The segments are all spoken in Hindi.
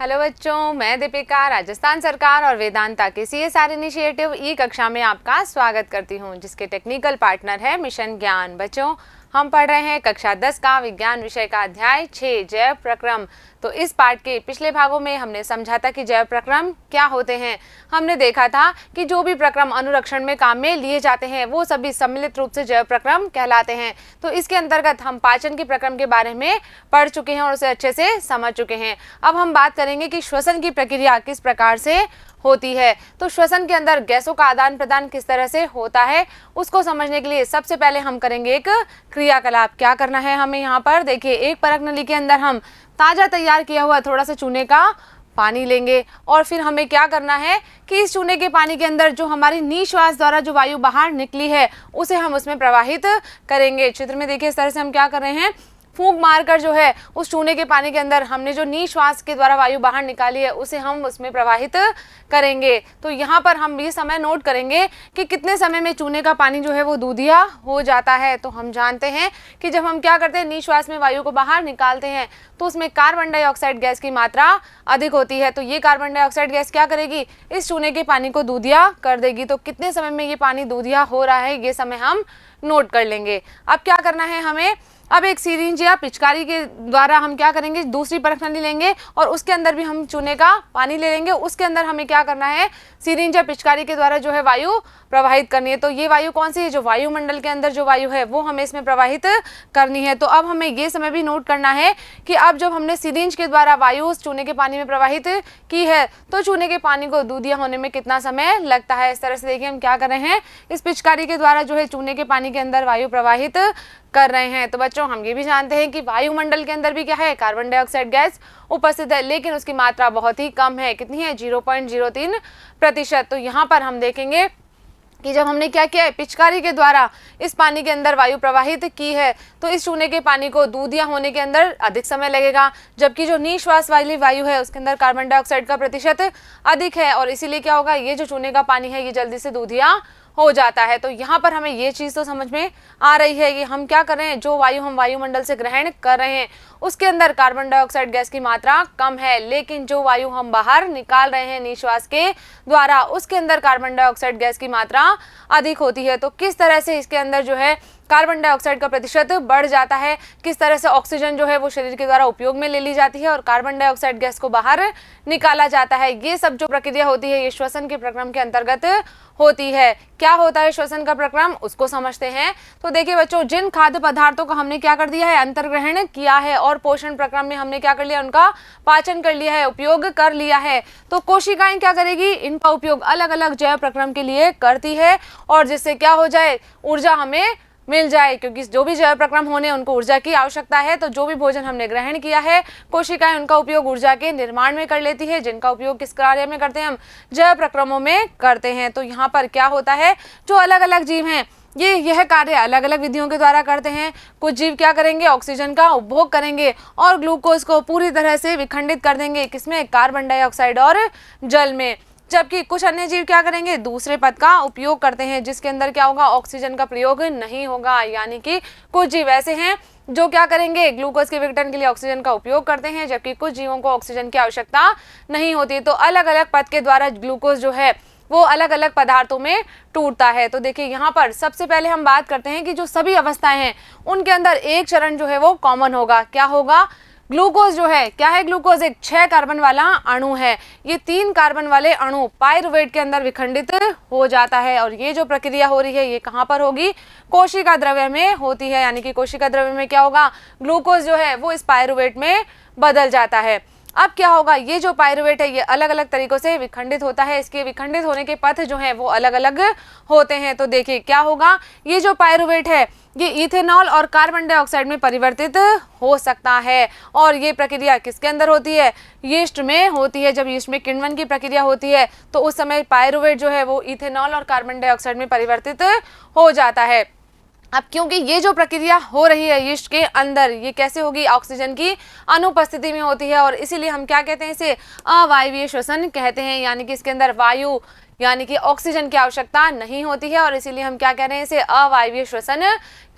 हेलो बच्चों, मैं दीपिका राजस्थान सरकार और वेदांता के CSR इनिशिएटिव ई कक्षा में आपका स्वागत करती हूं, जिसके टेक्निकल पार्टनर है मिशन ज्ञान। बच्चों, हम पढ़ रहे हैं कक्षा 10 का विज्ञान विषय का अध्याय 6 जैव प्रक्रम। तो इस पाठ के पिछले भागों में हमने समझा था कि जैव प्रक्रम क्या होते हैं। हमने देखा था कि जो भी प्रक्रम अनुरक्षण में काम में लिए जाते हैं वो सभी सम्मिलित रूप से जैव प्रक्रम कहलाते हैं। तो इसके अंतर्गत हम पाचन के प्रक्रम के बारे में पढ़ चुके हैं और उसे अच्छे से समझ चुके हैं। अब हम बात करेंगे कि श्वसन की प्रक्रिया किस प्रकार से होती है। तो श्वसन के अंदर गैसों का आदान प्रदान किस तरह से होता है, उसको समझने के लिए सबसे पहले हम करेंगे एक क्रियाकलाप। क्या करना है हमें यहाँ पर, देखिए, एक परख नली के अंदर हम ताज़ा तैयार किया हुआ थोड़ा सा चूने का पानी लेंगे और फिर हमें क्या करना है कि इस चूने के पानी के अंदर जो हमारी निश्वास द्वारा जो वायु बाहर निकली है उसे हम उसमें प्रवाहित करेंगे। चित्र में देखिए, इस तरह से हम क्या कर रहे हैं, फूंक मारकर जो है उस चूने के पानी के अंदर हमने जो निश्वास के द्वारा वायु बाहर निकाली है उसे हम उसमें प्रवाहित करेंगे। तो यहाँ पर हम ये समय नोट करेंगे कि कितने समय में चूने का पानी जो है वो दूधिया हो जाता है। तो हम जानते हैं कि जब हम क्या करते हैं, निश्वास में वायु को बाहर निकालते हैं तो उसमें कार्बन डाइऑक्साइड गैस की मात्रा अधिक होती है। तो ये कार्बन डाइऑक्साइड गैस क्या करेगी, इस चूने के पानी को दूधिया कर देगी। तो कितने समय में ये पानी दूधिया हो रहा है ये समय हम नोट कर लेंगे। अब क्या करना है हमें, अब एक सिरिंज या पिचकारी के द्वारा हम क्या करेंगे, दूसरी परख नली लेंगे और उसके अंदर भी हम चूने का पानी ले लेंगे। उसके अंदर हमें क्या करना है, सिरिंज या पिचकारी के द्वारा जो है वायु प्रवाहित करनी है। तो ये वायु कौन सी है, जो वायुमंडल के अंदर जो वायु है वो हमें इसमें प्रवाहित करनी है। तो अब हमें ये समय भी नोट करना है कि अब जब हमने सिरिंज के द्वारा वायु उस चूने के पानी में प्रवाहित की है तो चूने के पानी को दूधिया होने में कितना समय लगता है। इस तरह से देखिए हम क्या कर रहे हैं, इस पिचकारी के द्वारा जो है चूने के पानी के अंदर वायु प्रवाहित कर रहे हैं। तो बच्चों, हम ये भी जानते हैं कि वायुमंडल के अंदर भी क्या है, कार्बन डाइऑक्साइड गैस उपस्थित है, लेकिन उसकी मात्रा बहुत ही कम है। कितनी है, 0.03%। तो यहाँ पर हम देखेंगे कि जब हमने क्या किया है, पिचकारी के द्वारा इस पानी के अंदर वायु प्रवाहित की है तो इस चूने के पानी को दूधिया होने के अंदर अधिक समय लगेगा, जबकि जो निश्वास वाली वायु है उसके अंदर कार्बन डाइऑक्साइड का प्रतिशत अधिक है और इसीलिए क्या होगा, ये जो चूने का पानी है ये जल्दी से दूधिया हो जाता है। तो यहाँ पर हमें ये चीज़ तो समझ में आ रही है कि हम क्या कर रहे हैं, जो वायु हम वायुमंडल से ग्रहण कर रहे हैं उसके अंदर कार्बन डाइऑक्साइड गैस की मात्रा कम है, लेकिन जो वायु हम बाहर निकाल रहे हैं निश्वास के द्वारा उसके अंदर कार्बन डाइऑक्साइड गैस की मात्रा अधिक होती है। तो किस तरह से इसके अंदर जो है कार्बन डाइऑक्साइड का प्रतिशत बढ़ जाता है, किस तरह से ऑक्सीजन जो है वो शरीर के द्वारा उपयोग में ले ली जाती है और कार्बन डाइऑक्साइड गैस को बाहर निकाला जाता है, ये सब जो प्रक्रिया होती है ये श्वसन के प्रक्रम के अंतर्गत होती है। क्या होता है श्वसन का प्रक्रम, उसको समझते हैं। तो देखिए बच्चों, जिन खाद्य पदार्थों को हमने क्या कर दिया है, अंतर्ग्रहण किया है और पोषण प्रक्रम में हमने क्या कर लिया, उनका पाचन कर लिया है, उपयोग कर लिया है, तो कोशिकाएं क्या करेगी, इनका उपयोग अलग अलग जैव प्रक्रम के लिए करती है और जिससे क्या हो जाए, ऊर्जा हमें मिल जाए, क्योंकि जो भी जैव प्रक्रम होने उनको ऊर्जा की आवश्यकता है। तो जो भी भोजन हमने ग्रहण किया है कोशिकाएं उनका उपयोग ऊर्जा के निर्माण में कर लेती है, जिनका उपयोग किस कार्य में करते हैं, हम जैव प्रक्रमों में करते हैं। तो यहाँ पर क्या होता है, जो अलग अलग जीव हैं यह कार्य अलग अलग विधियों के द्वारा करते हैं। कुछ जीव क्या करेंगे, ऑक्सीजन का उपभोग करेंगे और ग्लूकोज को पूरी तरह से विखंडित कर देंगे, किसमें, कार्बन डाइऑक्साइड और जल में, जबकि कुछ अन्य जीव क्या करेंगे, दूसरे पद का उपयोग करते हैं जिसके अंदर क्या होगा, ऑक्सीजन का प्रयोग नहीं होगा। यानी कि कुछ जीव ऐसे हैं जो क्या करेंगे, ग्लूकोज के विघटन के लिए ऑक्सीजन का उपयोग करते हैं, जबकि कुछ जीवों को ऑक्सीजन की आवश्यकता नहीं होती। तो अलग अलग पद के द्वारा ग्लूकोज जो है वो अलग अलग पदार्थों में टूटता है। तो देखिए यहाँ पर सबसे पहले हम बात करते हैं कि जो सभी अवस्थाएं हैं उनके अंदर एक चरण जो है वो कॉमन होगा। क्या होगा, ग्लूकोज जो है, क्या है, ग्लूकोज एक 6 कार्बन वाला अणु है। ये 3 कार्बन वाले अणु पाइरुवेट के अंदर विखंडित हो जाता है और ये जो प्रक्रिया हो रही है ये कहाँ पर होगी, कोशिका द्रव्य में होती है। यानी कि कोशिका द्रव्य में क्या होगा, ग्लूकोज जो है वो इस पाइरुवेट में बदल जाता है। अब क्या होगा, ये जो पाइरुवेट है ये अलग अलग तरीकों से विखंडित होता है, इसके विखंडित होने के पथ जो है वो अलग अलग होते हैं। तो देखिए क्या होगा, ये जो पाइरुवेट है ये इथेनॉल और कार्बन डाइऑक्साइड में परिवर्तित हो सकता है और ये प्रक्रिया किसके अंदर होती है, यीस्ट में होती है। जब यीस्ट में किण्वन की प्रक्रिया होती है तो उस समय पाइरुवेट जो है वो इथेनॉल और कार्बन डाइऑक्साइड में परिवर्तित हो जाता है। अब क्योंकि ये जो प्रक्रिया हो रही है यीस्ट के अंदर ये कैसे होगी, ऑक्सीजन की अनुपस्थिति में होती है और इसीलिए हम क्या कहते हैं, इसे अवायवीय श्वसन कहते हैं। यानी कि इसके अंदर वायु यानी कि ऑक्सीजन की आवश्यकता नहीं होती है और इसीलिए हम क्या कह रहे हैं, इसे अवायवीय श्वसन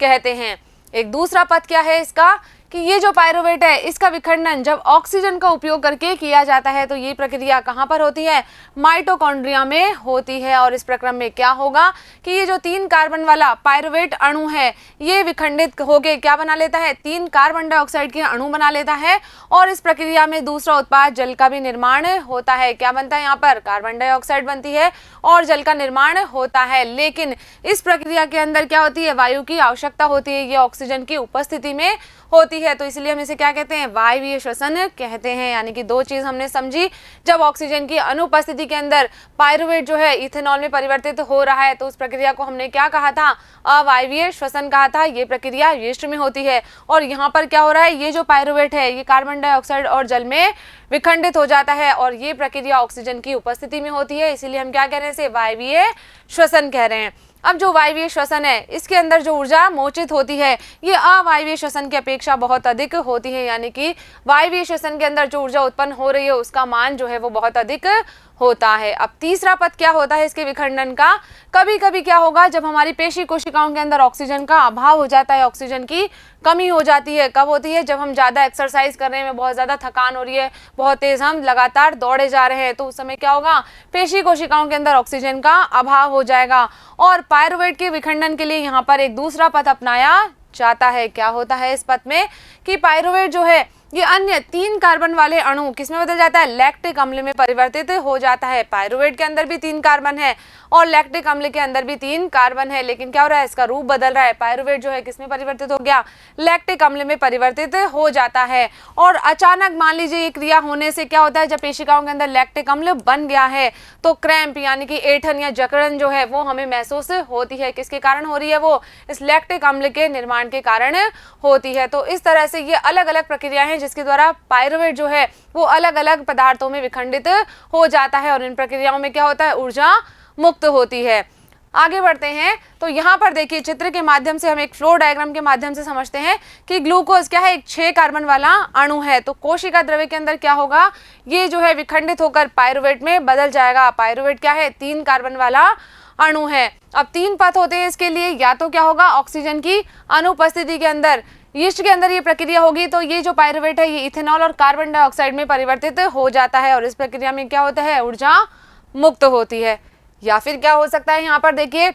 कहते हैं। एक दूसरा पद क्या है इसका, कि ये जो पायरुवेट है इसका विखंडन जब ऑक्सीजन का उपयोग करके किया जाता है तो ये प्रक्रिया कहाँ पर होती है, माइटोकॉन्ड्रिया में होती है। और इस प्रक्रम में क्या होगा कि ये जो 3 कार्बन वाला पायरुवेट अणु है ये विखंडित होके क्या बना लेता है, 3 कार्बन डाइऑक्साइड के अणु बना लेता है और इस प्रक्रिया में दूसरा उत्पाद जल का भी निर्माण होता है। क्या बनता है यहाँ पर, कार्बन डाइऑक्साइड बनती है और जल का निर्माण होता है। लेकिन इस प्रक्रिया के अंदर क्या होती है, वायु की आवश्यकता होती है, ये ऑक्सीजन की उपस्थिति में होती है। तो इसलिए हम इसे क्या कहते हैं, वायवीय श्वसन कहते हैं। यानी कि 2 चीज हमने समझी, जब ऑक्सीजन की अनुपस्थिति के अंदर पायरुवेट जो है इथेनॉल में परिवर्तित हो रहा है तो उस प्रक्रिया को हमने क्या कहा था, अवायवीय श्वसन कहा था। ये प्रक्रिया यीस्ट में होती है और यहाँ पर क्या हो रहा है, ये जो पायरुवेट है ये कार्बन डाइऑक्साइड और जल में विखंडित हो जाता है और ये प्रक्रिया ऑक्सीजन की उपस्थिति में होती है। इसीलिए हम क्या कह रहे हैं, इसे वायवीय श्वसन कह रहे हैं। अब जो वायवीय श्वसन है इसके अंदर जो ऊर्जा मोचित होती है ये अवायवीय श्वसन की अपेक्षा बहुत अधिक होती है। यानी कि वायवीय श्वसन के अंदर जो ऊर्जा उत्पन्न हो रही है उसका मान जो है वो बहुत अधिक होता है। अब तीसरा पद क्या होता है इसके विखंडन का, कभी कभी क्या होगा, जब हमारी पेशी कोशिकाओं के अंदर ऑक्सीजन का अभाव हो जाता है, ऑक्सीजन की कमी हो जाती है। कब होती है, जब हम ज्यादा एक्सरसाइज कर रहे हैं, बहुत ज्यादा थकान हो रही है, बहुत तेज हम लगातार दौड़े जा रहे हैं, तो उस समय क्या होगा, पेशी कोशिकाओं के अंदर ऑक्सीजन का अभाव हो जाएगा और पायरुवेट के विखंडन के लिए यहाँ पर एक दूसरा पद अपनाया जाता है। क्या होता है इस पद में कि पायरुवेट जो है ये अन्य 3 कार्बन वाले अणु किसमें बदल जाता है, लैक्टिक अम्ल में परिवर्तित हो जाता है। पायरुवेट के अंदर भी 3 कार्बन है और लैक्टिक अम्ल के अंदर भी 3 कार्बन है, लेकिन क्या हो रहा है, इसका रूप बदल रहा है। पायरुवेट जो है किसमें परिवर्तित हो गया, लैक्टिक अम्ल में परिवर्तित हो जाता है। और अचानक मान लीजिए ये क्रिया होने से क्या होता है, जब पेशिकाओं के अंदर लैक्टिक अम्ल बन गया है तो क्रैम्प यानी कि ऐंठन या जकड़न जो है वो हमें महसूस होती है। किसके कारण हो रही है, वो इस लैक्टिक अम्ल के निर्माण के कारण होती है। तो इस तरह से ये अलग अलग प्रक्रिया है जिसके द्वारा पायरुवेट जो है वो अलग अलग पदार्थों में विखंडित हो जाता है और इन प्रक्रियाओं में क्या होता है, ऊर्जा मुक्त होती है। आगे बढ़ते हैं तो यहाँ पर देखिए चित्र के माध्यम से हम एक फ्लो डायग्राम के माध्यम से समझते हैं कि ग्लूकोज क्या है, एक 6 कार्बन वाला अणु है। तो कोशिका द्रव्य के अंदर क्या होगा, ये जो है विखंडित होकर पायरुवेट में बदल जाएगा। पायरुवेट क्या है, 3 कार्बन वाला अणु है। अब 3 पथ होते हैं इसके लिए, या तो क्या होगा, ऑक्सीजन की अनुपस्थिति के अंदर यीस्ट के अंदर ये प्रक्रिया होगी तो ये जो पायरुवेट है ये इथेनॉल और कार्बन डाइऑक्साइड में परिवर्तित हो जाता है और इस प्रक्रिया में क्या होता है, ऊर्जा मुक्त होती है। या फिर क्या हो सकता है, यहाँ पर देखिए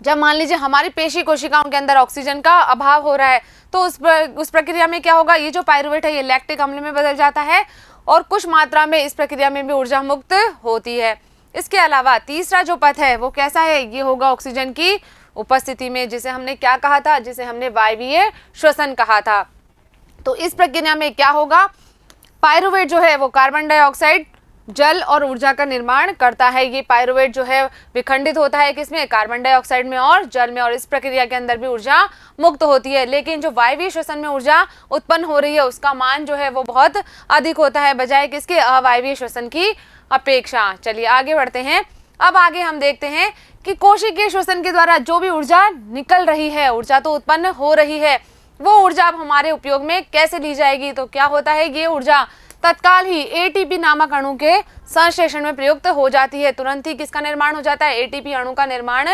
जब मान लीजिए हमारी पेशी कोशिकाओं के अंदर ऑक्सीजन का अभाव हो रहा है तो उस प्रक्रिया में क्या होगा, ये जो पायरुवेट है ये लैक्टिक अम्ल में बदल जाता है और कुछ मात्रा में इस प्रक्रिया में भी ऊर्जा मुक्त होती है। इसके अलावा तीसरा जो पथ है वो कैसा है, ये होगा ऑक्सीजन की उपस्थिति में, जिसे हमने क्या कहा था, जिसे हमने वायवीय श्वसन कहा था। तो इस प्रक्रिया में क्या होगा, पायरुवेट जो है वो कार्बन डाइऑक्साइड, जल और ऊर्जा का निर्माण करता है। ये पायरुवेट जो है विखंडित होता है किसमें, कार्बन डाइऑक्साइड में और जल में, और इस प्रक्रिया के अंदर भी ऊर्जा मुक्त होती है। लेकिन जो वायवीय श्वसन में ऊर्जा उत्पन्न हो रही है उसका मान जो है वो बहुत अधिक होता है बजाय किसके, अवायवीय श्वसन की अपेक्षा। चलिए आगे बढ़ते हैं। अब आगे हम देखते हैं कि कोशिकीय श्वसन के द्वारा जो भी ऊर्जा निकल रही है, ऊर्जा तो उत्पन्न हो रही है, वो ऊर्जा अब हमारे उपयोग में कैसे ली जाएगी। तो क्या होता है, ये ऊर्जा तत्काल ही एटीपी नामक अणु के संश्लेषण में प्रयुक्त हो जाती है। तुरंत ही किसका निर्माण हो जाता है, एटीपी अणु का निर्माण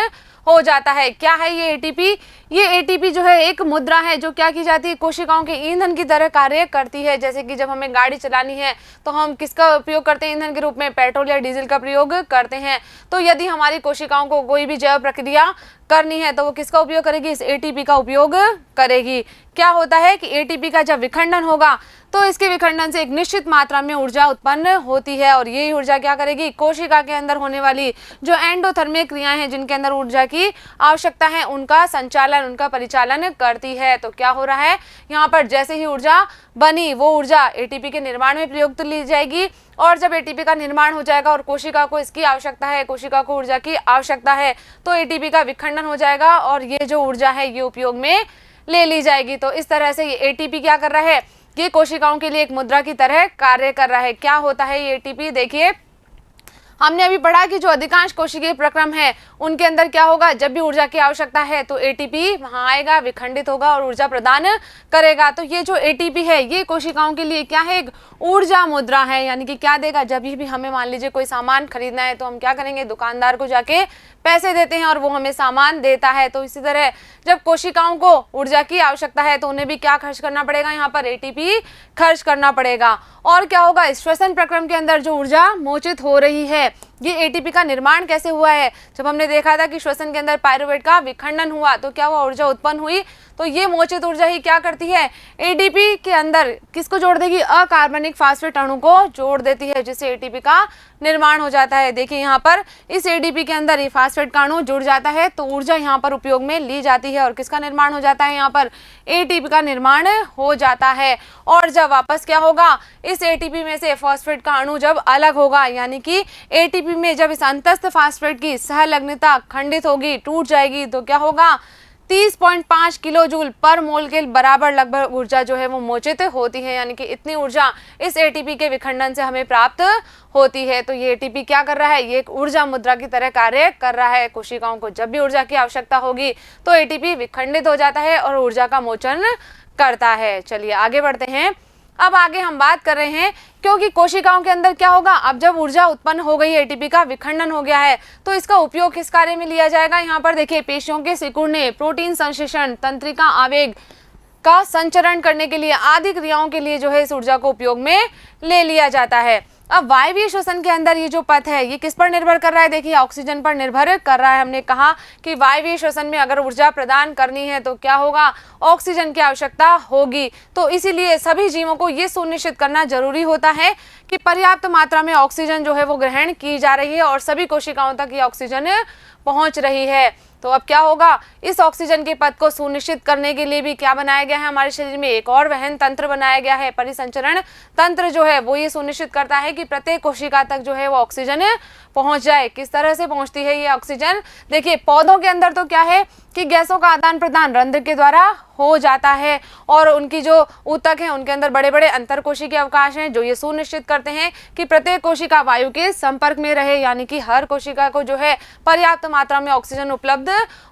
हो जाता है। क्या है ये एटीपी, ये एटीपी जो है एक मुद्रा है जो क्या की जाती है, कोशिकाओं के ईंधन की तरह कार्य करती है। जैसे कि जब हमें गाड़ी चलानी है तो हम किसका उपयोग करते हैं ईंधन के रूप में, पेट्रोल या डीजल का प्रयोग करते हैं। तो यदि हमारी कोशिकाओं को कोई भी जैव प्रक्रिया करनी है तो वो किसका उपयोग करेगी, इस एटीपी का उपयोग करेगी। क्या होता है कि एटीपी का जब विखंडन होगा तो इसके विखंडन से एक निश्चित मात्रा में ऊर्जा उत्पन्न होती है और यही ऊर्जा क्या करेगी, कोशिका के अंदर होने वाली जो एंडोथर्मिक क्रियाएं हैं जिनके अंदर ऊर्जा की आवश्यकता है उनका संचालन, उनका परिचालन करती है। तो क्या हो रहा है, यहाँ पर जैसे ही ऊर्जा बनी वो ऊर्जा एटीपी के निर्माण में प्रयुक्त ली जाएगी और जब एटीपी का निर्माण हो जाएगा और कोशिका को इसकी आवश्यकता है, कोशिका को ऊर्जा की आवश्यकता है, तो एटीपी का विखंडन हो जाएगा और ये जो ऊर्जा है ये उपयोग में ले ली जाएगी। तो इस तरह से ये एटीपी क्या कर रहा है, ये कोशिकाओं के लिए एक मुद्रा की तरह कार्य कर रहा है। क्या होता है ये एटीपी, देखिए हमने अभी पढ़ा कि जो अधिकांश कोशिकीय प्रक्रम है उनके अंदर क्या होगा, जब भी ऊर्जा की आवश्यकता है तो एटीपी वहां आएगा, विखंडित होगा और ऊर्जा प्रदान करेगा। तो ये जो एटीपी है ये कोशिकाओं के लिए क्या है, एक ऊर्जा मुद्रा है। यानी कि क्या देगा, जब भी हमें मान लीजिए कोई सामान खरीदना है तो हम क्या करेंगे, दुकानदार को जाके पैसे देते हैं और वो हमें सामान देता है। तो इसी तरह जब कोशिकाओं को ऊर्जा की आवश्यकता है तो उन्हें भी क्या खर्च करना पड़ेगा, यहाँ पर एटीपी खर्च करना पड़ेगा। और क्या होगा, श्वसन प्रक्रम के अंदर जो ऊर्जा मोचित हो रही है, ये एटीपी का निर्माण कैसे हुआ है। जब हमने देखा था कि श्वसन के अंदर पायरुवेट का विखंडन हुआ तो क्या हुआ, ऊर्जा उत्पन्न हुई। तो ये मोचित ऊर्जा ही क्या करती है, एटीपी के अंदर किसको जोड़ देगी, अकार्बनिक फास्फेट अणु को जोड़ देती है, जिससे एटीपी का निर्माण हो जाता है। देखिए यहाँ पर इस एटीपी के अंदर ये फास्फेट का अणु जुड़ जाता है तो ऊर्जा यहाँ पर उपयोग में ली जाती है और किसका निर्माण हो जाता है, यहाँ पर एटीपी का निर्माण हो जाता है। और जब वापस क्या होगा, इस एटीपी में से फास्फेट का अणु जब अलग होगा, यानी कि एटीपी में जब इस अंतस्थ फास्फेट की सहलग्नता खंडित होगी, टूट जाएगी, तो क्या होगा, 30.5 किलो जूल पर मोल के बराबर लगभग ऊर्जा जो है वो मोचित होती है। यानी कि इतनी ऊर्जा इस एटीपी के विखंडन से हमें प्राप्त होती है। तो ये एटीपी क्या कर रहा है, ये एक ऊर्जा मुद्रा की तरह कार्य कर रहा है। कोशिकाओं को जब भी ऊर्जा की आवश्यकता होगी तो एटीपी विखंडित हो जाता है और ऊर्जा का मोचन करता है। चलिए आगे बढ़ते हैं। अब आगे हम बात कर रहे हैं, क्योंकि कोशिकाओं के अंदर क्या होगा, अब जब ऊर्जा उत्पन्न हो गई, एटीपी का विखंडन हो गया है, तो इसका उपयोग किस कार्य में लिया जाएगा। यहाँ पर देखिए, पेशियों के सिकुड़ने, प्रोटीन संश्लेषण, तंत्रिका आवेग का संचरण करने के लिए आदि क्रियाओं के लिए जो है इस ऊर्जा को उपयोग में ले लिया जाता है। अब वायवीय श्वसन के अंदर ये जो पथ है ये किस पर निर्भर कर रहा है, देखिए ऑक्सीजन पर निर्भर कर रहा है। हमने कहा कि वायवीय श्वसन में अगर ऊर्जा प्रदान करनी है तो क्या होगा, ऑक्सीजन की आवश्यकता होगी। तो इसीलिए सभी जीवों को ये सुनिश्चित करना जरूरी होता है कि पर्याप्त मात्रा में ऑक्सीजन जो है वो ग्रहण की जा रही है और सभी कोशिकाओं तक ये ऑक्सीजन पहुंच रही है। तो अब क्या होगा, इस ऑक्सीजन के पथ को सुनिश्चित करने के लिए भी क्या बनाया गया है, हमारे शरीर में एक और वहन तंत्र बनाया गया है। परिसंचरण तंत्र जो है वो ये सुनिश्चित करता है कि प्रत्येक कोशिका तक जो है वो ऑक्सीजन पहुंच जाए। किस तरह से पहुंचती है ये ऑक्सीजन, देखिए पौधों के अंदर तो क्या है कि गैसों का आदान प्रदान रंध्र के द्वारा हो जाता है और उनकी जो ऊतक है उनके अंदर बड़े बड़े अंतरकोशिकीय अवकाश हैं जो ये सुनिश्चित करते हैं कि प्रत्येक कोशिका वायु के संपर्क में रहे, यानी कि हर कोशिका को जो है पर्याप्त मात्रा में ऑक्सीजन उपलब्ध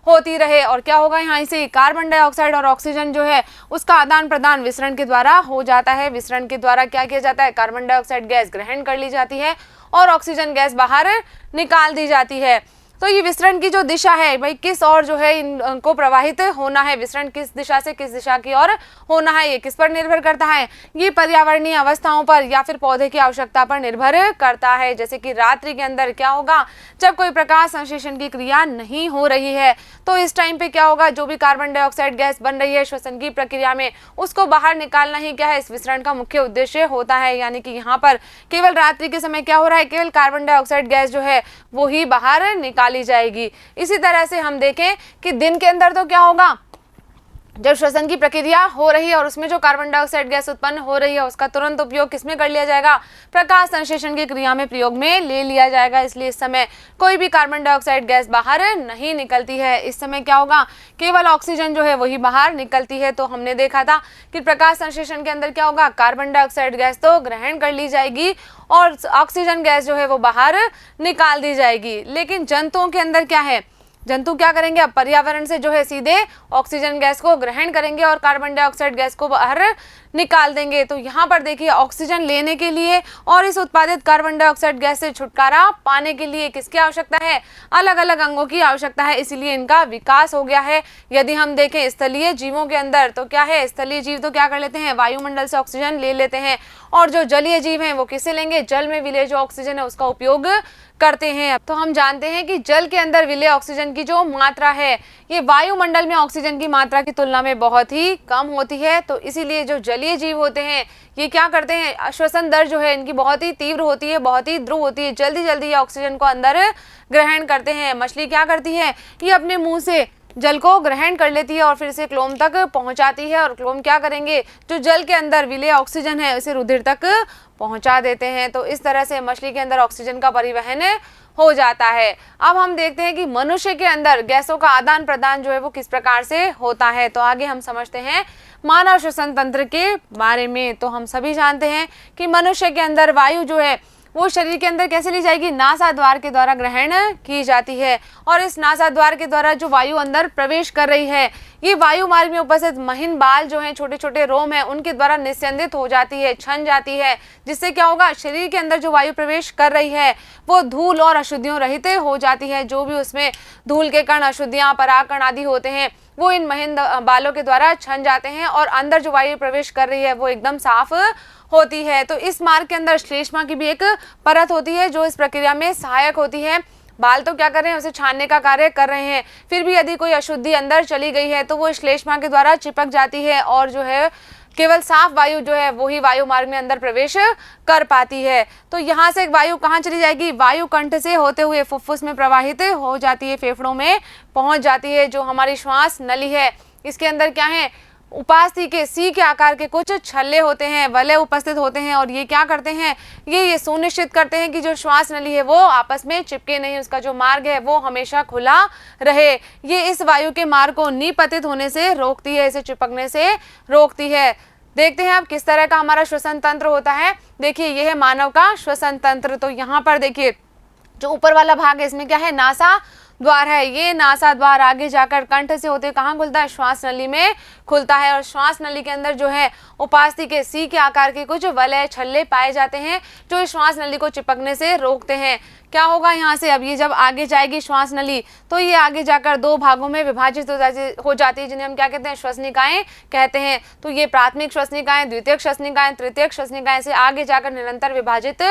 होती रहे। और क्या होगा, यहाँ से कार्बन डाइऑक्साइड और ऑक्सीजन जो है उसका आदान प्रदान विसरण के द्वारा हो जाता है। विसरण के द्वारा क्या किया जाता है, कार्बन डाइऑक्साइड गैस ग्रहण कर ली जाती है और ऑक्सीजन गैस बाहर निकाल दी जाती है। तो ये विसरण की जो दिशा है भाई, किस और जो है इनको प्रवाहित होना है, विसरण किस दिशा से किस दिशा की ओर होना है, ये किस पर निर्भर करता है, ये पर्यावरणीय अवस्थाओं पर या फिर पौधे की आवश्यकता पर निर्भर करता है। जैसे कि रात्रि के अंदर क्या होगा, जब कोई प्रकाश संश्लेषण की क्रिया नहीं हो रही है तो इस टाइम पे क्या होगा, जो भी कार्बन डाइऑक्साइड गैस बन रही है श्वसन की प्रक्रिया में उसको बाहर निकालना ही क्या है, इस विसरण का मुख्य उद्देश्य होता है। यानी कि यहाँ पर केवल रात्रि के समय क्या हो रहा है, केवल कार्बन डाइऑक्साइड गैस जो है वो ही बाहर निकाली जाएगी। इसी तरह से हम देखें कि दिन के अंदर तो क्या होगा, जब श्वसन की प्रक्रिया हो रही है और उसमें जो कार्बन डाइऑक्साइड गैस उत्पन्न हो रही है उसका तुरंत उपयोग किसमें कर लिया जाएगा, प्रकाश संश्लेषण की क्रिया में प्रयोग में ले लिया जाएगा। इसलिए इस समय कोई भी कार्बन डाइऑक्साइड गैस बाहर नहीं निकलती है। इस समय क्या होगा, केवल ऑक्सीजन जो है वही बाहर निकलती है। तो हमने देखा था कि प्रकाश संश्लेषण के अंदर क्या होगा, कार्बन डाइऑक्साइड गैस तो ग्रहण कर ली जाएगी और ऑक्सीजन गैस जो है वो बाहर निकाल दी जाएगी। लेकिन जंतुओं के अंदर क्या है, जंतु क्या करेंगे, अब पर्यावरण से जो है सीधे ऑक्सीजन गैस को ग्रहण करेंगे और कार्बन डाइऑक्साइड गैस को बाहर निकाल देंगे। तो यहाँ पर देखिए ऑक्सीजन लेने के लिए और इस उत्पादित कार्बन डाइऑक्साइड गैस से छुटकारा पाने के लिए किसकी आवश्यकता है, अलग अलग अंगों की आवश्यकता है। इसीलिए इनका विकास हो गया है। यदि हम देखें स्थलीय जीवों के अंदर तो क्या है, स्थलीय जीव तो क्या कर लेते हैं, वायुमंडल से ऑक्सीजन ले लेते हैं और जो जलीय जीव हैं वो किससे लेंगे, जल में विलेय जो ऑक्सीजन है उसका उपयोग करते हैं। तो हम जानते हैं कि जल के अंदर विलेय ऑक्सीजन की जो मात्रा है ये वायुमंडल में ऑक्सीजन की मात्रा की तुलना में बहुत ही कम होती है। तो इसीलिए जो जलीय जीव होते हैं ये क्या करते हैं, श्वसन दर जो है इनकी बहुत ही तीव्र होती है, बहुत ही ध्रुव होती है, जल्दी जल्दी ये ऑक्सीजन को अंदर ग्रहण करते हैं। मछली क्या करती है, ये अपने मुंह से जल को ग्रहण कर लेती है और फिर इसे क्लोम तक पहुंचाती है और क्लोम क्या करेंगे, जो जल के अंदर विलेय ऑक्सीजन है उसे रुधिर तक पहुंचा देते हैं। तो इस तरह से मछली के अंदर ऑक्सीजन का परिवहन हो जाता है। अब हम देखते हैं कि मनुष्य के अंदर गैसों का आदान प्रदान जो है वो किस प्रकार से होता है। तो आगे हम समझते हैं मानव श्वसन तंत्र के बारे में। तो हम सभी जानते हैं कि मनुष्य के अंदर वायु जो है वो शरीर के अंदर कैसे ली जाएगी, नासा द्वार के द्वारा ग्रहण की जाती है। और इस नासा द्वार के द्वारा जो वायु अंदर प्रवेश कर रही है, ये वायु मार्ग में उपस्थित महीन बाल जो हैं, छोटे छोटे रोम हैं, उनके द्वारा निस्यंदित हो जाती है, छन जाती है, जिससे क्या होगा, शरीर के अंदर जो वायु प्रवेश कर रही है वो धूल और अशुद्धियों रहित हो जाती है। जो भी उसमें धूल के कण, अशुद्धियां, परागकण आदि होते हैं, वो इन महीन बालों के द्वारा छन जाते हैं और अंदर जो वायु प्रवेश कर रही है वो एकदम साफ होती है। तो इस मार्ग के अंदर श्लेष्मा की भी एक परत होती है जो इस प्रक्रिया में सहायक होती है। बाल तो क्या कर रहे हैं, उसे छानने का कार्य कर रहे हैं, फिर भी यदि कोई अशुद्धि अंदर चली गई है तो वो श्लेष्मा के द्वारा चिपक जाती है और जो है केवल साफ वायु जो है वही वायु मार्ग में अंदर प्रवेश कर पाती है। तो यहाँ से वायु कहाँ चली जाएगी, वायु कंठ से होते हुए फुफ्फुस में प्रवाहित हो जाती है, फेफड़ों में पहुंच जाती है। जो हमारी श्वास नली है, इसके अंदर क्या है, उपास्थि के सी के आकार के कुछ छल्ले होते हैं, वलय उपस्थित होते हैं और ये क्या करते हैं, ये सुनिश्चित करते हैं कि जो श्वास नली है वो आपस में चिपके नहीं, उसका जो मार्ग है वो हमेशा खुला रहे। ये इस वायु के मार्ग को निपतित होने से रोकती है, इसे चिपकने से रोकती है। देखते हैं अब किस तरह का हमारा श्वसन तंत्र होता है। देखिए ये है मानव का श्वसन तंत्र। तो यहाँ पर देखिए जो ऊपर वाला भाग है इसमें क्या है, नासा द्वार है। ये नासा द्वार आगे जाकर कंठ से होते कहाँ खुलता है, श्वास नली में खुलता है और श्वास नली के अंदर जो है उपास्थि के सी के आकार के कुछ वलय छल्ले पाए जाते हैं जो इस श्वास नली को चिपकने से रोकते हैं। क्या होगा यहाँ से, अब ये जब आगे जाएगी श्वास नली तो ये आगे जाकर दो भागों में विभाजित हो जाती है, जिन्हें हम क्या कहते हैं, श्वसनिकाएं कहते हैं। तो ये प्राथमिक श्वसनिकाएं, द्वितीयक श्वसनिकाएं, तृतीयक श्वसनिकाएं से आगे जाकर निरंतर विभाजित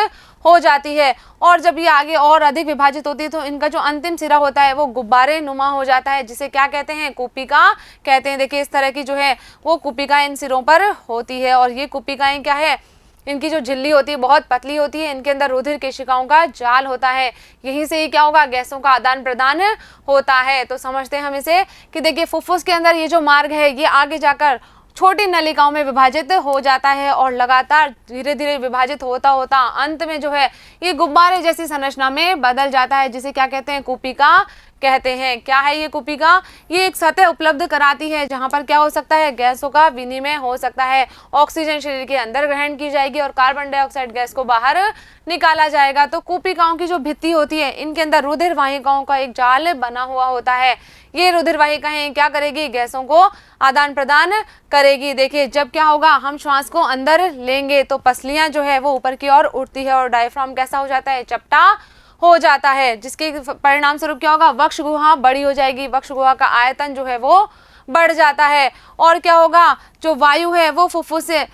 हो जाती है। और जब ये आगे और अधिक विभाजित होती है तो इनका जो अंतिम सिरा होता है वो गुब्बारे नुमा हो जाता है, जिसे क्या कहते हैं, कुपिका कहते हैं। देखिए इस तरह की जो है वो कुपिका इन सिरों पर होती है और ये कुपिकाएं क्या है, इनकी जो झिल्ली होती है बहुत पतली होती है, इनके अंदर रुधिर केशिकाओं का जाल होता है, यहीं से ही क्या होगा, गैसों का आदान प्रदान होता है। तो समझते हैं हम इसे कि देखिए फुफ्फुस के अंदर ये जो मार्ग है ये आगे जाकर छोटी नलिकाओं में विभाजित हो जाता है और लगातार धीरे धीरे विभाजित होता होता अंत में जो है ये गुब्बारे जैसी संरचना में बदल जाता है, जिसे क्या कहते हैं, कुपिका कहते हैं। क्या है ये कुपिका, ये एक सतह उपलब्ध कराती है जहां पर क्या हो सकता है, गैसों का विनिमय हो सकता है। ऑक्सीजन शरीर के अंदर ग्रहण की जाएगी और कार्बन डाइऑक्साइड गैस को बाहर निकाला जाएगा। तो कुपिकाओं की जो भित्ति होती है इनके अंदर रुधिर वाहिकाओं का एक जाल बना हुआ होता है। ये रुधिर वाहिकाएं क्या करेगी, गैसों को आदान प्रदान करेगी। देखिए जब क्या होगा, हम श्वास को अंदर लेंगे तो पसलियां जो है वो ऊपर की ओर उठती है और डायफ्राम कैसा हो जाता है, चपटा हो जाता है, जिसके परिणाम स्वरूप क्या होगा, वक्ष गुहा बड़ी हो जाएगी, वक्ष गुहा का आयतन जो है वो बढ़ जाता है। और क्या होगा, जो वायु है वो फुफ्फुस से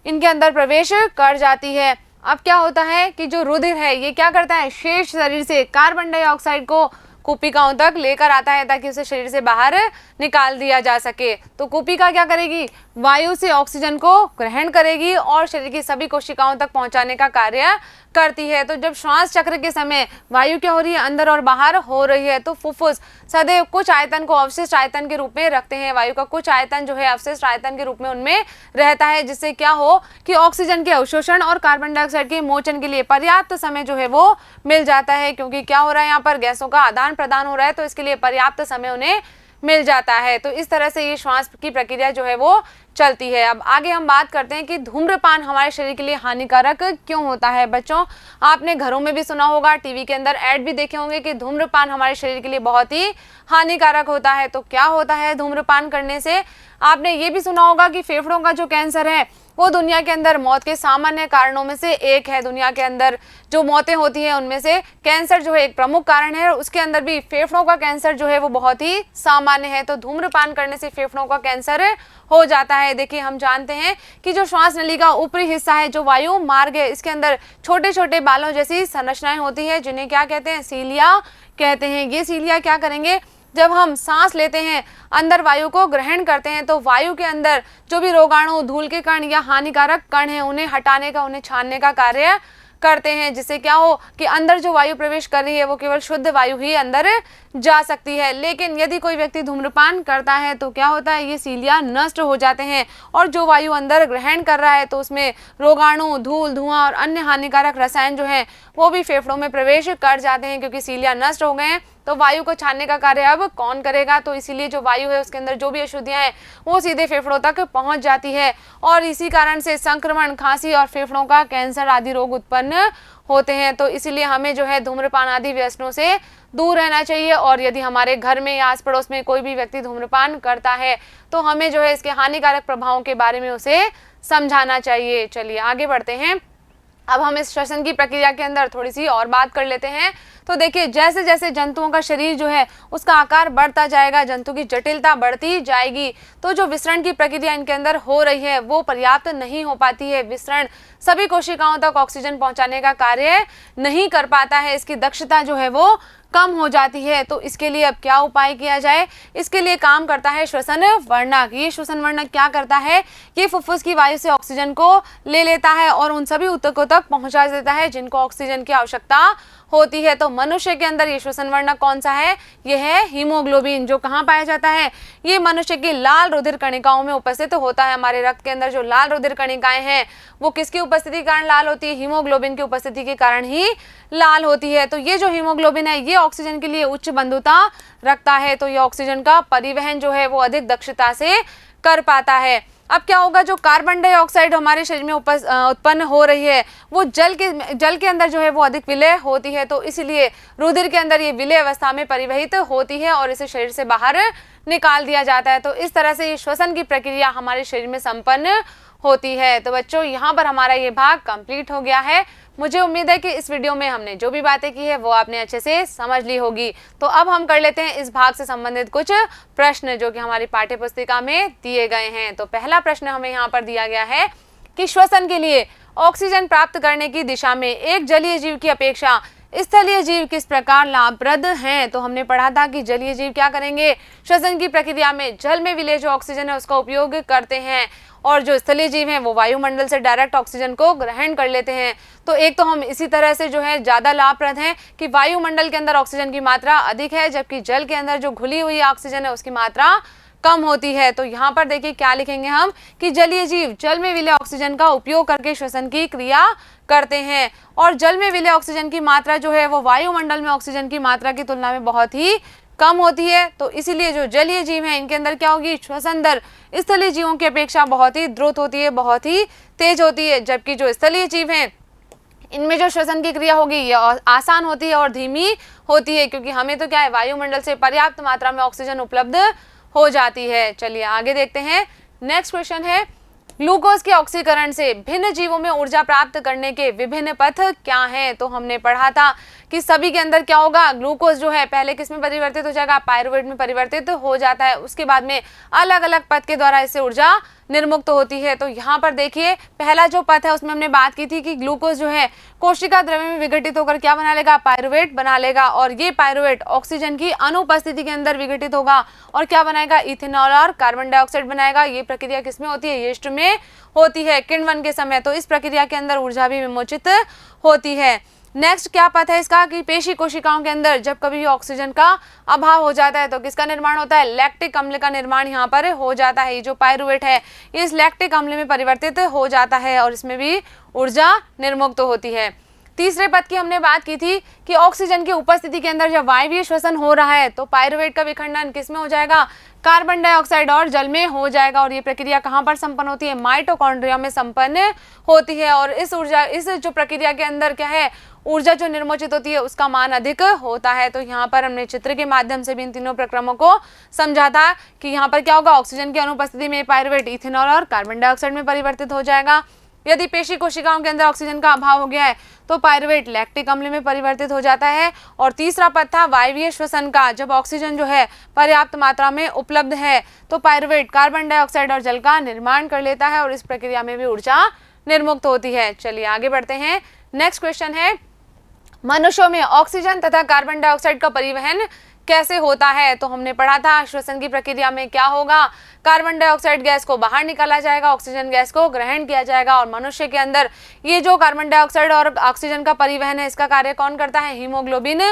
इनके अंदर प्रवेश कर जाती है। अब क्या होता है कि जो रुधिर है ये क्या करता है, शेष शरीर से कार्बन डाइऑक्साइड को कुपिकाओं तक लेकर आता है ताकि उसे शरीर से बाहर निकाल दिया जा सके। तो कुपिका क्या करेगी, वायु से ऑक्सीजन को ग्रहण करेगी और शरीर की सभी कोशिकाओं तक पहुंचाने का कार्य करती है। तो जब श्वास चक्र के समय वायु क्या हो रही है, अंदर और बाहर हो रही है, तो फुफ्फुस सदैव कुछ आयतन को अवशिष्ट आयतन के रूप में रखते हैं। वायु का कुछ आयतन जो है अवशिष्ट आयतन के रूप में उनमें रहता है, जिससे क्या हो कि ऑक्सीजन के अवशोषण और कार्बन डाइऑक्साइड के मोचन के लिए पर्याप्त समय जो है वो मिल जाता है। क्योंकि क्या हो रहा है, यहाँ पर गैसों का आदान प्रदान हो रहा है, तो इसके लिए पर्याप्त समय उन्हें मिल जाता है। तो इस तरह से ये श्वास की प्रक्रिया जो है वो चलती है। अब आगे हम बात करते हैं कि धूम्रपान हमारे शरीर के लिए हानिकारक क्यों होता है। बच्चों, आपने घरों में भी सुना होगा, टीवी के अंदर ऐड भी देखे होंगे कि धूम्रपान हमारे शरीर के लिए बहुत ही हानिकारक होता है। तो क्या होता है धूम्रपान करने से, आपने ये भी सुना होगा कि फेफड़ों का जो कैंसर है वो दुनिया के अंदर मौत के सामान्य कारणों में से एक है। दुनिया के अंदर जो मौतें होती हैं उनमें से कैंसर जो है एक प्रमुख कारण है, और उसके अंदर भी फेफड़ों का कैंसर जो है वो बहुत ही सामान्य है। तो धूम्रपान करने से फेफड़ों का कैंसर हो जाता है। देखिए हम जानते हैं कि जो श्वास नली का ऊपरी हिस्सा है, जो वायु मार्ग है, इसके अंदर छोटे छोटे बालों जैसी संरचनाएं होती है जिन्हें क्या कहते हैं, सीलिया कहते हैं। ये सीलिया क्या करेंगे, जब हम सांस लेते हैं, अंदर वायु को ग्रहण करते हैं, तो वायु के अंदर जो भी रोगाणु, धूल के कण या हानिकारक कण हैं उन्हें हटाने का, उन्हें छानने का कार्य करते हैं, जिससे क्या हो कि अंदर जो वायु प्रवेश कर रही है वो केवल शुद्ध वायु ही अंदर जा सकती है। लेकिन यदि कोई व्यक्ति धूम्रपान करता है तो क्या होता है, ये सीलिया नष्ट हो जाते हैं और जो वायु अंदर ग्रहण कर रहा है तो उसमें रोगाणु, धूल, धुआं और अन्य हानिकारक रसायन जो है वो भी फेफड़ों में प्रवेश कर जाते हैं। क्योंकि सीलिया नष्ट हो गए हैं तो वायु को छानने का कार्य अब कौन करेगा? तो इसीलिए जो वायु है उसके अंदर जो भी अशुद्धियां हैं वो सीधे फेफड़ों तक पहुंच जाती है और इसी कारण से संक्रमण, खांसी और फेफड़ों का कैंसर आदि रोग उत्पन्न होते हैं। तो इसीलिए हमें जो है धूम्रपान आदि व्यसनों से दूर रहना चाहिए और यदि हमारे घर में या आस पड़ोस में कोई भी व्यक्ति धूम्रपान करता है तो हमें जो है इसके हानिकारक प्रभावों के बारे में उसे समझाना चाहिए। चलिए आगे बढ़ते हैं। अब हम इस श्वसन की प्रक्रिया के अंदर थोड़ी सी और बात कर लेते हैं। तो देखिए, जैसे जैसे जंतुओं का शरीर जो है उसका आकार बढ़ता जाएगा, जंतु की जटिलता बढ़ती जाएगी, तो जो विसरण की प्रक्रिया इनके अंदर हो रही है वो पर्याप्त नहीं हो पाती है। विसरण सभी कोशिकाओं तक ऑक्सीजन पहुंचाने का कार्य नहीं कर पाता है, इसकी दक्षता जो है वो कम हो जाती है। तो इसके लिए अब क्या उपाय किया जाए? इसके लिए काम करता है श्वसन वर्णक। ये श्वसन वर्णक क्या करता है? ये फुफ्फुस की वायु से ऑक्सीजन को ले लेता है और उन सभी ऊतकों तक पहुंचा देता है जिनको ऑक्सीजन की आवश्यकता होती है। तो मनुष्य के अंदर ये श्वसन वर्णक कौन सा है? ये है हीमोग्लोबिन, जो कहाँ पाया जाता है? ये मनुष्य की लाल रुधिर कणिकाओं में उपस्थित होता है। हमारे रक्त के अंदर जो लाल रुधिर कणिकाएं हैं वो किसकी उपस्थिति के कारण लाल होती है? हीमोग्लोबिन की उपस्थिति के कारण ही लाल होती है। तो ये जो हीमोग्लोबिन है ये ऑक्सीजन के लिए उच्च बंधुता रखता है, तो ये ऑक्सीजन का परिवहन जो है वो अधिक दक्षता से कर पाता है। अब क्या होगा? जो कार्बन डाइऑक्साइड हमारे शरीर में उत्पन्न हो रही है वो जल के अंदर जो है वो अधिक विलय होती है, तो इसलिए रुधिर के अंदर ये विलय अवस्था में परिवहित होती है और इसे शरीर से बाहर निकाल दिया जाता है। तो इस तरह से ये श्वसन की प्रक्रिया हमारे शरीर में संपन्न होती है। तो बच्चों, यहाँ पर हमारा ये भाग कंप्लीट हो गया है। मुझे उम्मीद है कि इस वीडियो में हमने जो भी बातें की है वो आपने अच्छे से समझ ली होगी। तो अब हम कर लेते हैं इस भाग से संबंधित कुछ प्रश्न जो कि हमारी पाठ्य पुस्तिका में दिए गए हैं। तो पहला प्रश्न हमें यहाँ पर दिया गया है कि श्वसन के लिए ऑक्सीजन प्राप्त करने की दिशा में एक जलीय जीव की अपेक्षा स्थलीय जीव किस प्रकार लाभप्रद हैं? तो हमने पढ़ा था कि जलीय जीव क्या करेंगे? श्वसन की प्रक्रिया में जल में विलय जो ऑक्सीजन है उसका उपयोग करते हैं और जो स्थलीय जीव हैं वो वायुमंडल से डायरेक्ट ऑक्सीजन को ग्रहण कर लेते हैं। तो एक तो हम इसी तरह से जो है ज़्यादा लाभप्रद हैं कि वायुमंडल के अंदर ऑक्सीजन की मात्रा अधिक है जबकि जल के अंदर जो घुली हुई ऑक्सीजन है उसकी मात्रा कम होती है। तो यहाँ पर देखिए क्या लिखेंगे हम कि जलीय जीव जल में विलय ऑक्सीजन का उपयोग करके श्वसन की क्रिया करते हैं और जल में विलय ऑक्सीजन की मात्रा जो है वो वायुमंडल में ऑक्सीजन की मात्रा की तुलना में बहुत ही कम होती है। तो इसीलिए जो जलीय जीव हैं इनके अंदर क्या होगी? श्वसन दर स्थलीय जीवों की अपेक्षा बहुत ही द्रुत होती है, बहुत ही तेज होती है, जबकि जो स्थलीय जीव हैं इनमें जो श्वसन की क्रिया होगी ये आसान होती है और धीमी होती है, क्योंकि हमें तो क्या है वायुमंडल से पर्याप्त मात्रा में ऑक्सीजन उपलब्ध हो जाती है। चलिए आगे देखते हैं। नेक्स्ट क्वेश्चन है, ग्लूकोज के ऑक्सीकरण से भिन्न जीवों में ऊर्जा प्राप्त करने के विभिन्न पथ क्या हैं? तो हमने पढ़ा था कि सभी के अंदर क्या होगा? ग्लूकोज जो है पहले किस में परिवर्तित हो जाएगा? पायरुवेट में परिवर्तित हो जाता है, उसके बाद में अलग अलग पथ के द्वारा इससे ऊर्जा निर्मुक्त होती है। तो यहाँ पर देखिए पहला जो पथ है उसमें हमने बात की थी कि ग्लूकोज जो है कोशिका द्रव्य में विघटित होकर क्या बना लेगा? पायरुवेट बना लेगा और ये पायरुवेट ऑक्सीजन की अनुपस्थिति के अंदर विघटित होगा और क्या बनाएगा? इथेनॉल और कार्बन डाइऑक्साइड बनाएगा। ये प्रक्रिया किसमें होती है? यीस्ट में होती है किण्वन के समय। तो इस प्रक्रिया के अंदर ऊर्जा भी विमोचित होती है। नेक्स्ट क्या पथ है इसका कि पेशी कोशिकाओं के अंदर जब कभी ऑक्सीजन का अभाव हो जाता है तो किसका निर्माण होता है? लैक्टिक अम्ल का निर्माण यहाँ पर हो जाता है। ये जो पायरुवेट है ये इस लैक्टिक अम्ल में परिवर्तित हो जाता है और इसमें भी ऊर्जा निर्मुक्त होती है। तीसरे पद की हमने बात की थी कि ऑक्सीजन की उपस्थिति के अंदर जब वायवीय श्वसन हो रहा है तो पायरुवेट का विखंडन किस में हो जाएगा? कार्बन डाइऑक्साइड और जल में हो जाएगा और ये प्रक्रिया कहाँ पर संपन्न होती है? माइटोकॉन्ड्रिया में संपन्न होती है और इस जो प्रक्रिया के अंदर क्या है? ऊर्जा जो निर्मोचित होती है उसका मान अधिक होता है। तो यहाँ पर हमने चित्र के माध्यम से भी इन तीनों प्रक्रमों को समझा था कि यहाँ पर क्या होगा? ऑक्सीजन की अनुपस्थिति में पायरुवेट इथेनॉल और कार्बन डाइऑक्साइड में परिवर्तित हो जाएगा। यदि पेशी कोशिकाओं के अंदर ऑक्सीजन का अभाव हो गया है तो पायरुवेट लैक्टिक अम्ल में परिवर्तित हो जाता है। और तीसरा पद था वायवीय श्वसन का। जब ऑक्सीजन जो है पर्याप्त मात्रा में उपलब्ध है तो पायरुवेट कार्बन डाइऑक्साइड और जल का निर्माण कर लेता है और इस प्रक्रिया में भी ऊर्जा निर्मुक्त होती है। चलिए आगे बढ़ते हैं। नेक्स्ट क्वेश्चन है, मनुष्यों में ऑक्सीजन तथा कार्बन डाइऑक्साइड का परिवहन कैसे होता है? तो हमने पढ़ा था श्वसन की प्रक्रिया में क्या होगा? कार्बन डाइऑक्साइड गैस को बाहर निकाला जाएगा, ऑक्सीजन गैस को ग्रहण किया जाएगा और मनुष्य के अंदर ये जो कार्बन डाइऑक्साइड और ऑक्सीजन का परिवहन है इसका कार्य कौन करता है? हीमोग्लोबिन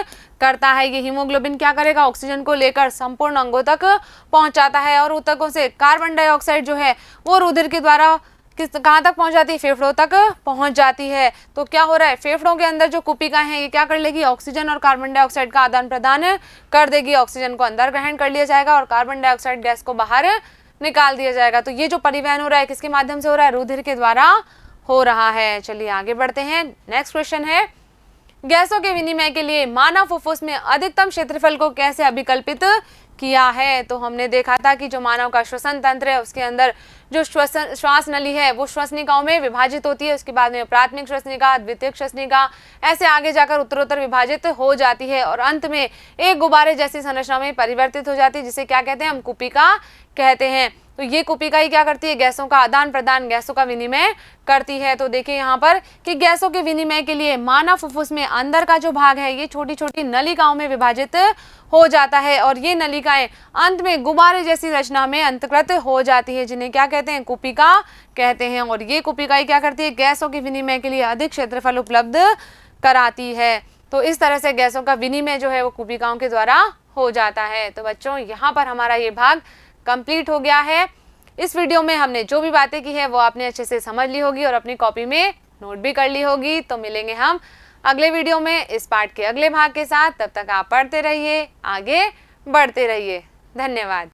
करता है। ये हीमोग्लोबिन क्या करेगा? ऑक्सीजन को लेकर संपूर्ण अंगों तक पहुंचाता है और ऊतकों से कार्बन डाइऑक्साइड जो है वो रुधिर के द्वारा कहाँ तक पहुंच जाती है, फेफड़ों तक पहुंच जाती है। तो क्या हो रहा है, फेफड़ों के अंदर जो कुपिका है ये क्या कर लेगी, ऑक्सीजन और कार्बन डाइऑक्साइड का आदान प्रदान कर देगी। ऑक्सीजन को अंदर ग्रहण कर लिया जाएगा और कार्बन डाइऑक्साइड गैस को बाहर निकाल दिया जाएगा। तो ये जो परिवहन हो रहा है किसके माध्यम से हो रहा है, रुधिर के द्वारा हो रहा है। चलिए आगे बढ़ते हैं। नेक्स्ट क्वेश्चन है, गैसों के विनिमय के लिए मानव फुफ्फुस में अधिकतम क्षेत्रफल को कैसे अभिकल्पित किया है। तो हमने देखा था कि जो मानव का श्वसन तंत्र है उसके अंदर जो श्वास नली है वो श्वसनिकाओं में विभाजित होती है। उसके बाद में प्राथमिक श्वसनिका, द्वितीयक श्वसनिका, ऐसे आगे जाकर उत्तरोत्तर विभाजित हो जाती है और अंत में एक गुब्बारे जैसी संरचना में परिवर्तित हो जाती है, जिसे क्या कहते हैं, हम कुपिका कहते हैं। तो ये कुपिका ही क्या करती है, गैसों का आदान प्रदान, गैसों का विनिमय करती है। तो देखिए यहाँ पर कि गैसों के विनिमय के लिए मानव फुफ्फुस में अंदर का जो भाग है ये छोटी छोटी नलिकाओं में विभाजित हो जाता है और ये नलिकाएं अंत में गुब्बारे जैसी रचना में अंतर्गत हो जाती है, जिन्हें क्या कहते हैं, कुपिका कहते हैं। और ये कुपिका क्या करती है, गैसों के विनिमय के लिए अधिक क्षेत्रफल उपलब्ध कराती है। तो इस तरह से गैसों का विनिमय जो है वो कुपिकाओं के द्वारा हो जाता है। तो बच्चों यहाँ पर हमारा ये भाग कंप्लीट हो गया है। इस वीडियो में हमने जो भी बातें की है वो आपने अच्छे से समझ ली होगी और अपनी कॉपी में नोट भी कर ली होगी। तो मिलेंगे हम अगले वीडियो में इस पाठ के अगले भाग के साथ। तब तक आप पढ़ते रहिए, आगे बढ़ते रहिए। धन्यवाद।